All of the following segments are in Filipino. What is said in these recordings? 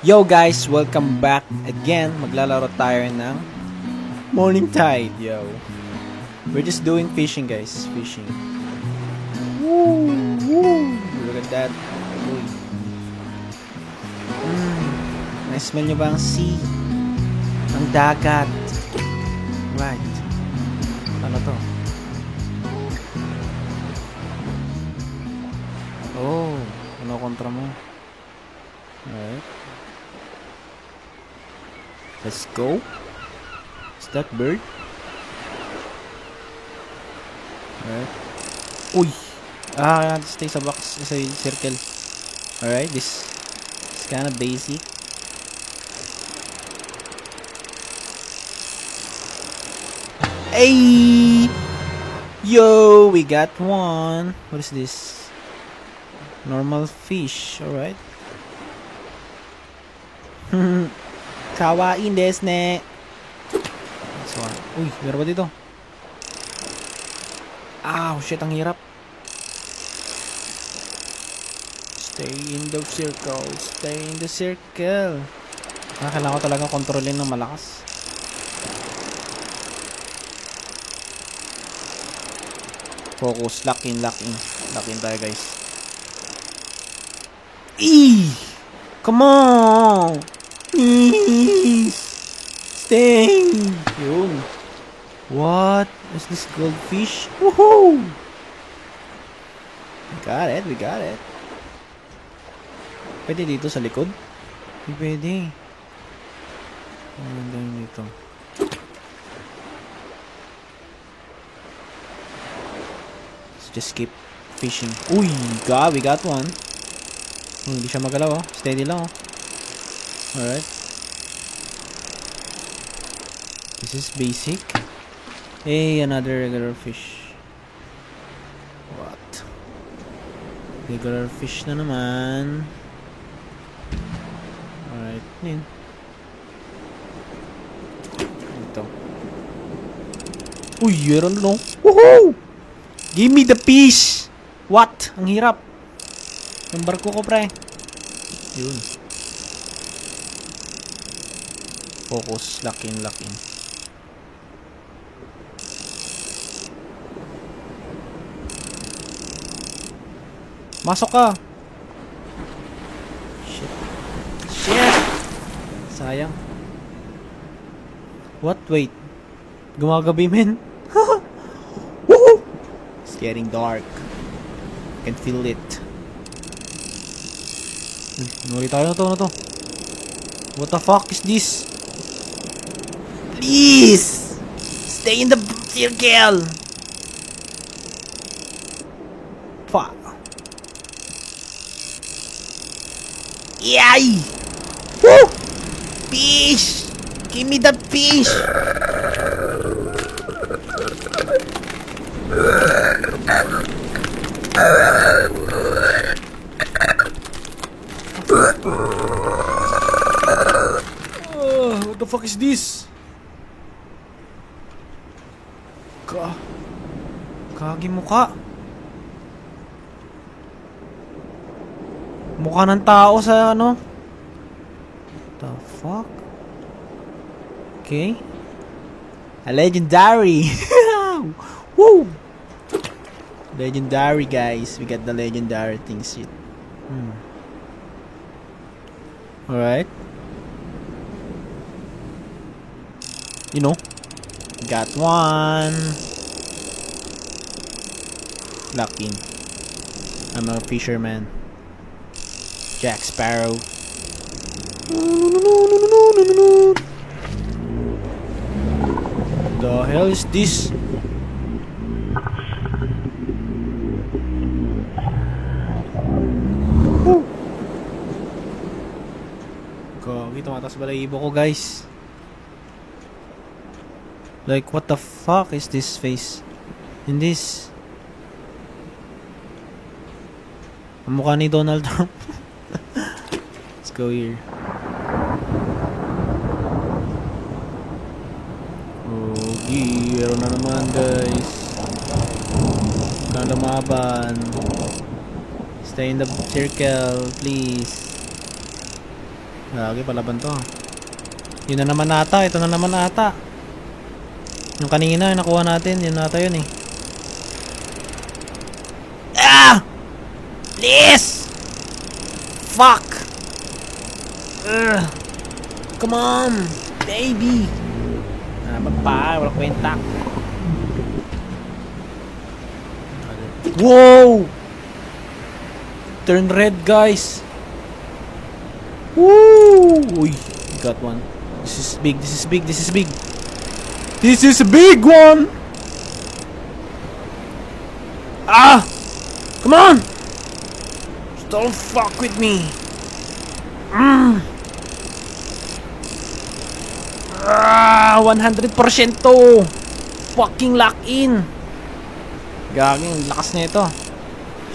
Yo guys, welcome back again. Maglalaro tayo ng Morning Tide, yo. We're just doing fishing guys, fishing. Woo, woo. Look at that. Uy. Na-smell nyo ba ang sea? Ang dagat. Right. Ano to? Oh, ano kontra mo? Alright. Let's go. Is that bird? Alright. Uy! Kailangan stay sa box, sa circle. Alright, this is kinda basic. Hey! Yo! We got one. What is this? Normal fish. Alright. Kawaii desu ne. So, uy, meron ba dito? Shit, ang hirap. Stay in the circle. Stay in the circle. Kailangan ko talaga kontrolin ng malakas. Focus. Lock in, lock in. Lock in tayo, guys. Come on! Please! Stay! Yun. What? Is this goldfish? Woohoo! We got it, we got it. Pwede dito sa likod? Hindi pwede. Ano dito? Let's just keep fishing. Uy! We got one. Hindi siya magalaw, oh. Steady lang, oh. Alright. This is basic. Hey, another regular fish. What? Regular fish na naman. Alright. Yun. Ito. Uy, meron no? Woohoo! Give me the fish! What? Ang hirap. Yung barko ko, pre. Yun. Focus. Lock in, lock in. Masok ka. Shit. Shit! Sayang. What? Wait. Gumagabi, men. Woohoo! It's getting dark. I can feel it. Nuri tayo na to. What the fuck is this? Please! Stay in the circle! Fuck. Yay! Woo! Fish! Give me the fish! What the fuck is this? Kagi mukha. Mukha ng tao sa ano? What the fuck? Okay. A legendary. Woo! Legendary, guys. We got the legendary things here. Alright. You know. Got one. Lock in. I'm a fisherman. Jack Sparrow. The hell is this? Gagi, tumataas balahibo ko, guys. Like, what the fuck is this face? In this? Ang mukha ni Donald Trump. Let's go here. Meron na naman, guys. Kaya lumaban. Stay in the circle, please. Lagi palaban to. Yun na naman ata. Ito na naman ata. Yung kanina, yung nakuha natin. Yun ata yun eh. Ah! Please! Fuck! Come on! Baby! Pa, wala kwenta. Whoa! Turn red, guys. Woo! Uy, got one. This is big, this is big, this is big. This is a big one! Ah! Come on! Don't fuck with me. Ah, 100% to. Fucking lock in. Gaging lakas na ito.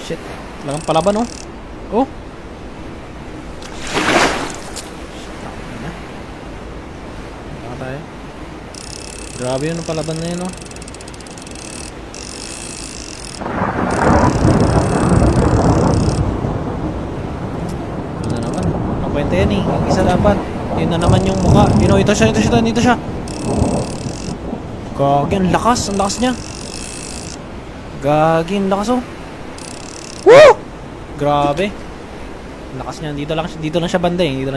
Shit. Talagang palaban oh. Oh. Baka tayo. Grabe yun ang palaban na yun oh. Ano naman? Nakwenta yan eh. Yung isa dapat. Yun na naman yung mukha. You know, ito siya. Gagi, ang lakas niya. Gagi, ang lakas oh. Woo! Grabe. Ang lakas niya. Dito lang siya banda eh.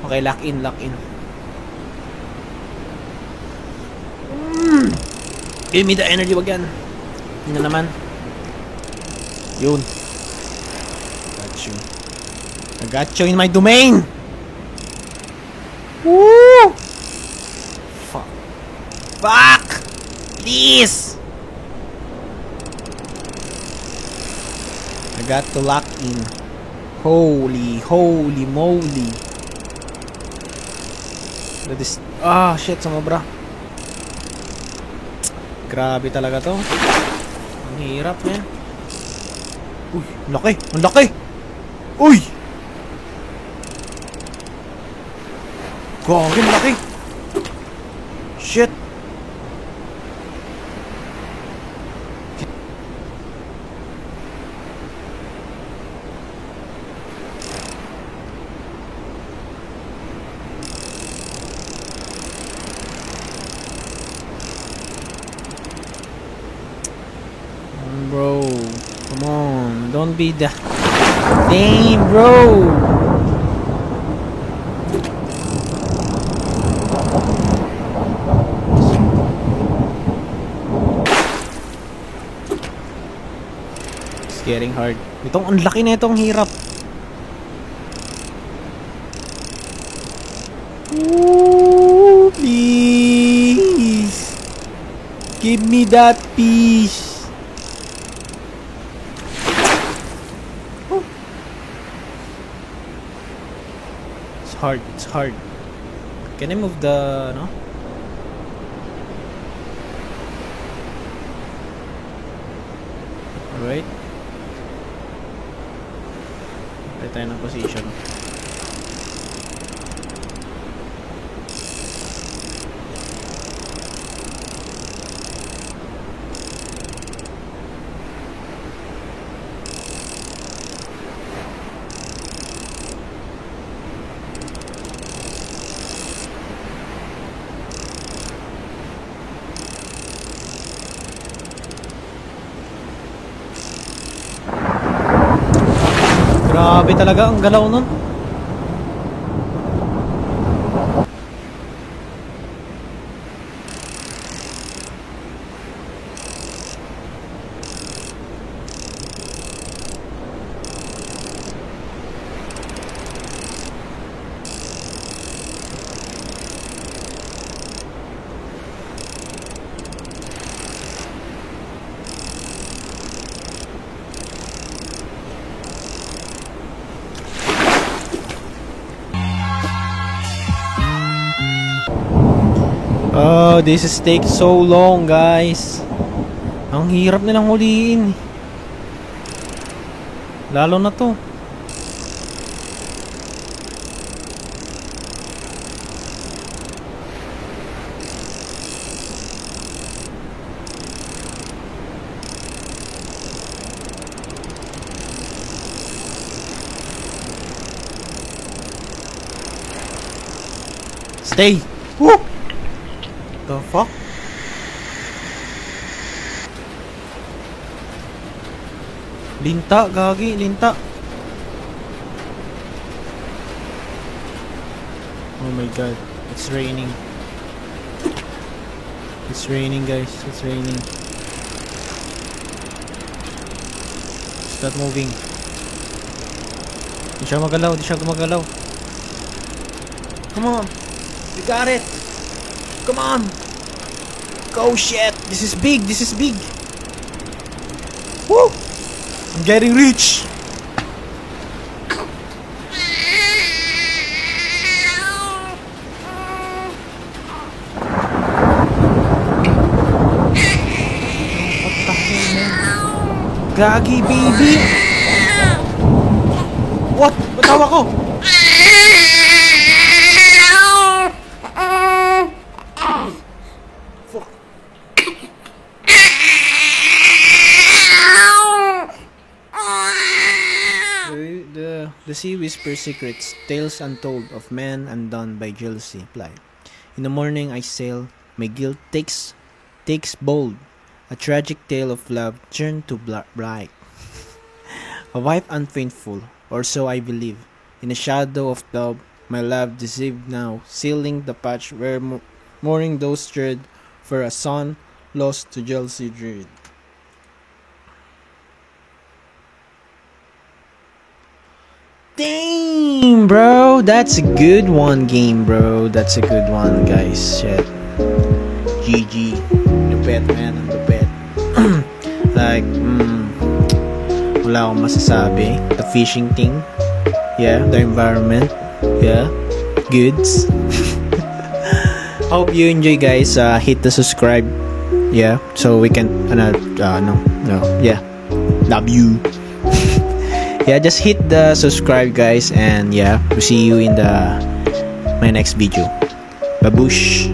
Okay, lock in. Give me the energy, wag yan. Yun na naman. Yun. I got you in my domain. Woo! Fuck! Please! I got to lock in. Holy moly. That is... Ah, shit, sumobra. Grabe talaga to. Ang hirap, man. Uy, ang laki! Uy! Gagi, laki! Shit! Bro, come on, don't be the... Damn, bro! It's getting hard. Ang laki na itong hirap. Ooh, please! Give me that piece! It's hard. Can I move the, no? Alright. Tayo tayo ng position. Grabe talaga ang galaw nun. Oh, this is take so long, guys. Ang hirap nilang huliin. Lalo na to. Stay! Woo! The fuck? Linta, gagi, linta. Oh my god, it's raining. It's raining, guys. It's raining. It's not moving. Di siya magalaw, di siya gumagalaw. Come on! You got it! Come on! Go, shit! This is big! This is big! Woo! I'm getting rich! What the hell, man? Gagi, baby! What? Batawa ko! The sea whispers secrets, tales untold of men undone by jealousy. Play. In the morning I sail, my guilt takes bold. A tragic tale of love turned to bright. A wife unfaithful, or so I believe. In the shadow of love, my love deceived now, sealing the patch where mourning those stirred for a son lost to jealousy dread. Damn, bro, that's a good one game, bro. That's a good one, guys. Shit. GG. Lupet, man. Ang lupet. Like, wala akong masasabi. The fishing thing. Yeah. The environment. Yeah. Goods. Hope you enjoy, guys. Hit the subscribe. Yeah. So we can, yeah. Love you. Yeah, just hit the subscribe, guys, and yeah, we'll see you in my next video. Baboosh.